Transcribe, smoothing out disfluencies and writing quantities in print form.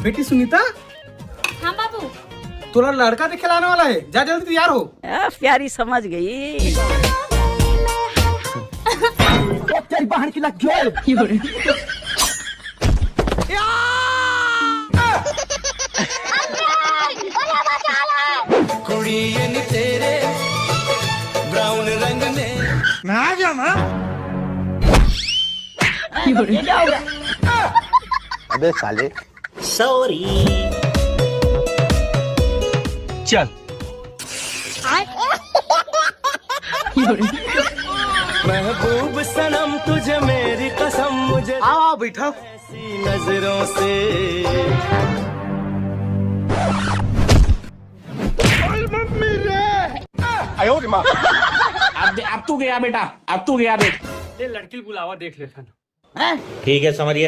बेटी सुनीता, हाँ बाबू। तोरा लड़का देखे लाने वाला है, जा जल्दी तैयार हो। प्यारी समझ गई। बहन की लग गई। कुड़ी तेरे ब्राउन रंग में मैं आ गया ना। अबे साले सॉरी। चल महबूब सनम तुझे मेरी कसम, मुझे आओ बैठो। ऐसी नजरों से अब तू गया बेटा, अब तू गया। देख ले लड़की बुलावा, देख ले। ठीक है समझिए।